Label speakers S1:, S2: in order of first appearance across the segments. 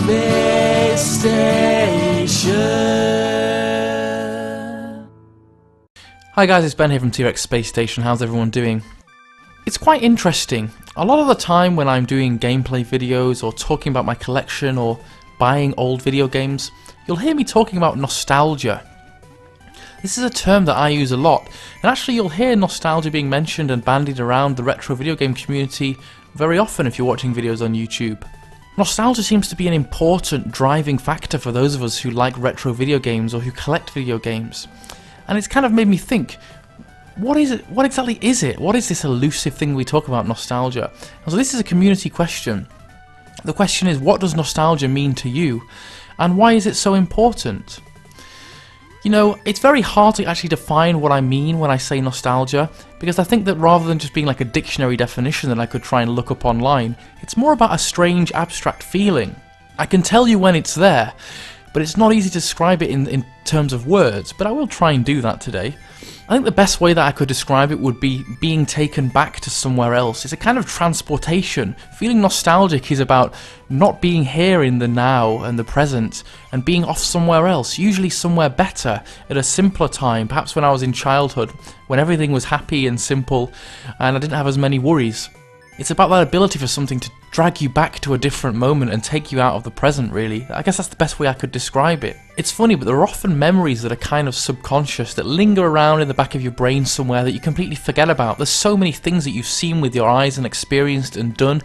S1: Space Station. Hi guys, it's Ben here from T-Rex Space Station. How's everyone doing? It's quite interesting. A lot of the time when I'm doing gameplay videos or talking about my collection or buying old video games, you'll hear me talking about nostalgia. This is a term that I use a lot, and actually you'll hear nostalgia being mentioned and bandied around the retro video game community very often if you're watching videos on YouTube. Nostalgia seems to be an important driving factor for those of us who like retro video games or who collect video games. And it's kind of made me think, what is it? What exactly is it? What is this elusive thing we talk about, nostalgia? And so this is a community question. The question is, what does nostalgia mean to you? And why is it so important? You know, it's very hard to actually define what I mean when I say nostalgia, because I think that rather than just being like a dictionary definition that I could try and look up online, it's more about a strange abstract feeling. I can tell you when it's there, but it's not easy to describe it in terms of words, but I will try and do that today. I think the best way that I could describe it would be being taken back to somewhere else. It's a kind of transportation. Feeling nostalgic is about not being here in the now and the present and being off somewhere else, usually somewhere better, at a simpler time, perhaps when I was in childhood, when everything was happy and simple and I didn't have as many worries. It's about that ability for something to drag you back to a different moment and take you out of the present, really. I guess that's the best way I could describe it. It's funny, but there are often memories that are kind of subconscious, that linger around in the back of your brain somewhere that you completely forget about. There's so many things that you've seen with your eyes and experienced and done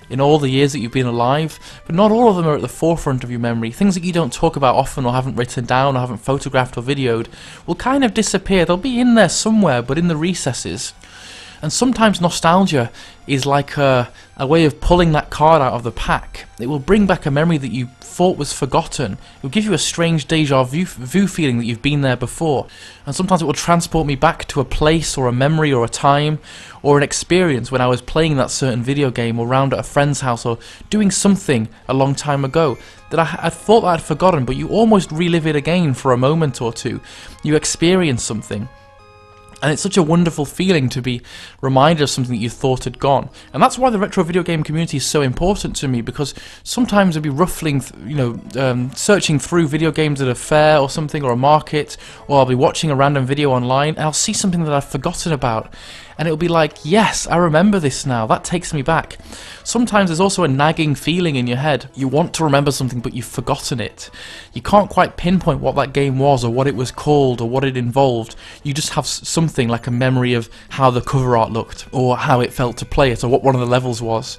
S1: in all the years that you've been alive, but not all of them are at the forefront of your memory. Things that you don't talk about often or haven't written down or haven't photographed or videoed will kind of disappear. They'll be in there somewhere, but in the recesses. And sometimes nostalgia is like a way of pulling that card out of the pack. It will bring back a memory that you thought was forgotten. It will give you a strange deja vu feeling that you've been there before. And sometimes it will transport me back to a place or a memory or a time or an experience when I was playing that certain video game or round at a friend's house or doing something a long time ago that I thought that I'd forgotten, but you almost relive it again for a moment or two. You experience something. And it's such a wonderful feeling to be reminded of something that you thought had gone. And that's why the retro video game community is so important to me, because sometimes I'll be ruffling, searching through video games at a fair or something, or a market, or I'll be watching a random video online, and I'll see something that I've forgotten about. And it'll be like, yes, I remember this now, that takes me back. Sometimes there's also a nagging feeling in your head. You want to remember something, but you've forgotten it. You can't quite pinpoint what that game was, or what it was called, or what it involved. You just have something like a memory of how the cover art looked, or how it felt to play it, or what one of the levels was.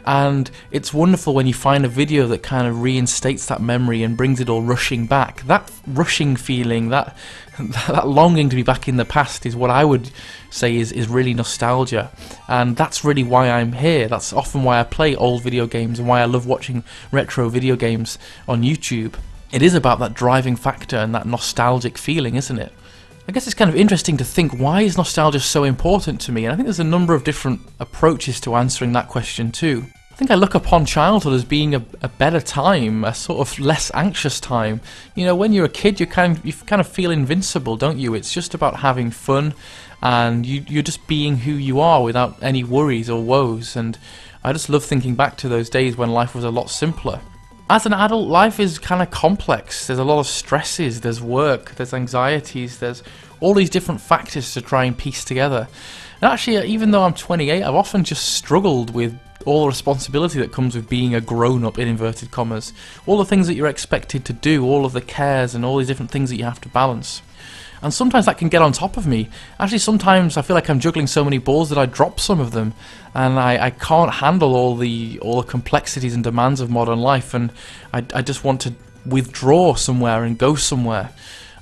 S1: And it's wonderful when you find a video that kind of reinstates that memory and brings it all rushing back. That rushing feeling, that longing to be back in the past is what I would say is really nostalgia. And that's really why I'm here. That's often why I play old video games and why I love watching retro video games on YouTube. It is about that driving factor and that nostalgic feeling, isn't it? I guess it's kind of interesting to think, why is nostalgia so important to me? And I think there's a number of different approaches to answering that question too. I think I look upon childhood as being a better time, a sort of less anxious time. You know, when you're a kid, you kind of feel invincible, don't you? It's just about having fun, and you're just being who you are without any worries or woes. And I just love thinking back to those days when life was a lot simpler. As an adult, life is kind of complex. There's a lot of stresses, there's work, there's anxieties, there's all these different factors to try and piece together. And actually, even though I'm 28, I've often just struggled with all the responsibility that comes with being a grown-up, in inverted commas. All the things that you're expected to do, all of the cares and all these different things that you have to balance. And sometimes that can get on top of me. Actually, sometimes I feel like I'm juggling so many balls that I drop some of them, and I can't handle all the complexities and demands of modern life, and I just want to withdraw somewhere and go somewhere.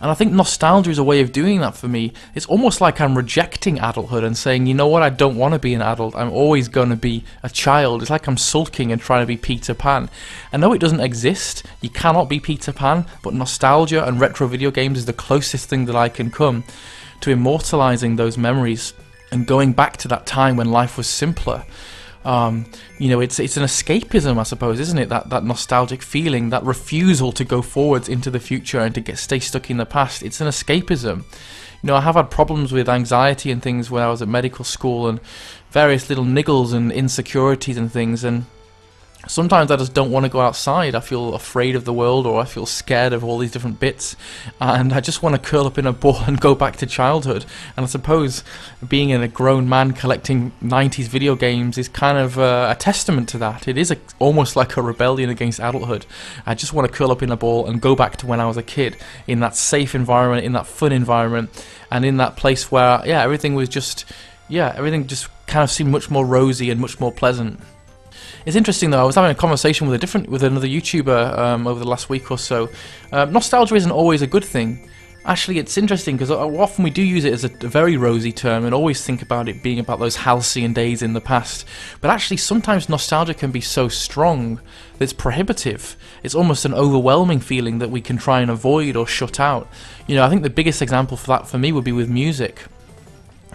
S1: And I think nostalgia is a way of doing that for me. It's almost like I'm rejecting adulthood and saying, you know what, I don't want to be an adult. I'm always going to be a child. It's like I'm sulking and trying to be Peter Pan. I know it doesn't exist. You cannot be Peter Pan, but nostalgia and retro video games is the closest thing that I can come to immortalizing those memories and going back to that time when life was simpler. You know, it's an escapism, I suppose, isn't it? That nostalgic feeling, that refusal to go forwards into the future and to stay stuck in the past. It's an escapism. You know, I have had problems with anxiety and things when I was at medical school, and various little niggles and insecurities and things, and Sometimes I just don't want to go outside. I feel afraid of the world, or I feel scared of all these different bits, and I just want to curl up in a ball and go back to childhood. And I suppose being a grown man collecting 90s video games is kind of a testament to that. It is almost like a rebellion against adulthood. I just want to curl up in a ball and go back to when I was a kid, in that safe environment, in that fun environment, and in that place where, everything just kind of seemed much more rosy and much more pleasant. It's interesting though, I was having a conversation with another YouTuber over the last week or so. Nostalgia isn't always a good thing. Actually, it's interesting because often we do use it as a very rosy term and always think about it being about those halcyon days in the past. But actually, sometimes nostalgia can be so strong that it's prohibitive. It's almost an overwhelming feeling that we can try and avoid or shut out. You know, I think the biggest example for that for me would be with music.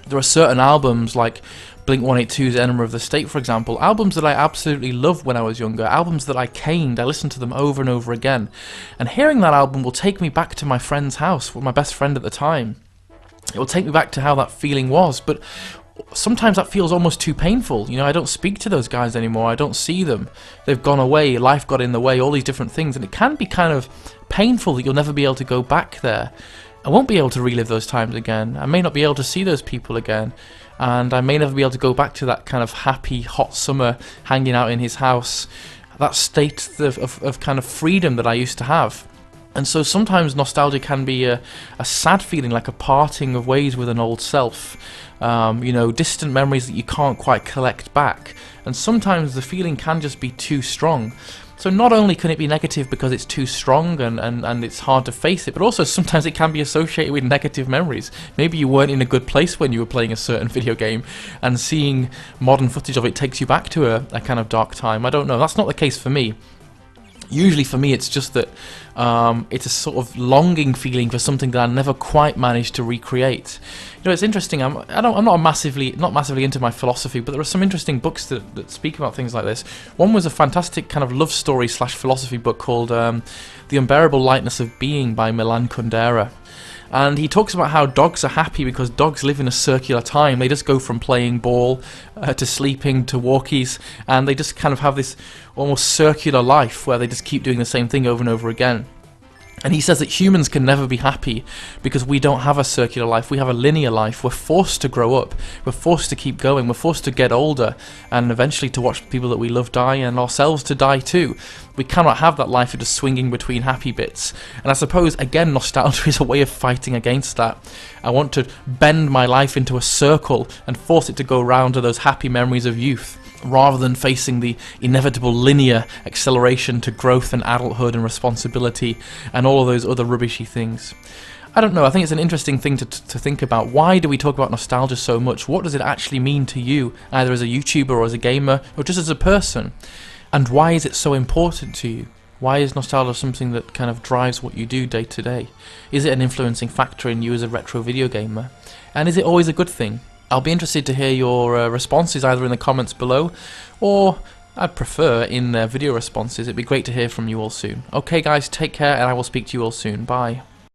S1: There are certain albums like Blink-182's Enema of the State, for example, albums that I absolutely loved when I was younger, albums that I caned, I listened to them over and over again, and hearing that album will take me back to my friend's house with my best friend at the time. It will take me back to how that feeling was, but sometimes that feels almost too painful. You know, I don't speak to those guys anymore, I don't see them, they've gone away, life got in the way, all these different things, and it can be kind of painful that you'll never be able to go back there. I won't be able to relive those times again, I may not be able to see those people again, and I may never be able to go back to that kind of happy, hot summer, hanging out in his house, that state of kind of freedom that I used to have. And so sometimes nostalgia can be a sad feeling, like a parting of ways with an old self. You know, distant memories that you can't quite collect back. And sometimes the feeling can just be too strong. So not only can it be negative because it's too strong and it's hard to face it, but also sometimes it can be associated with negative memories. Maybe you weren't in a good place when you were playing a certain video game, and seeing modern footage of it takes you back to a kind of dark time. I don't know, that's not the case for me. Usually for me it's just that it's a sort of longing feeling for something that I never quite managed to recreate. You know, it's interesting, I'm not massively into my philosophy, but there are some interesting books that speak about things like this. One was a fantastic kind of love story / philosophy book called The Unbearable Lightness of Being by Milan Kundera. And he talks about how dogs are happy because dogs live in a circular time. They just go from playing ball to sleeping to walkies, and they just kind of have this almost circular life where they just keep doing the same thing over and over again. And he says that humans can never be happy because we don't have a circular life, we have a linear life. We're forced to grow up, we're forced to keep going, we're forced to get older, and eventually to watch people that we love die and ourselves to die too. We cannot have that life of just swinging between happy bits. And I suppose, again, nostalgia is a way of fighting against that. I want to bend my life into a circle and force it to go round to those happy memories of youth, rather than facing the inevitable linear acceleration to growth and adulthood and responsibility and all of those other rubbishy things. I don't know, I think it's an interesting thing to think about. Why do we talk about nostalgia so much? What does it actually mean to you, either as a YouTuber or as a gamer, or just as a person? And why is it so important to you? Why is nostalgia something that kind of drives what you do day to day? Is it an influencing factor in you as a retro video gamer? And is it always a good thing? I'll be interested to hear your responses either in the comments below, or I'd prefer in video responses. It'd be great to hear from you all soon. Okay guys, take care, and I will speak to you all soon. Bye.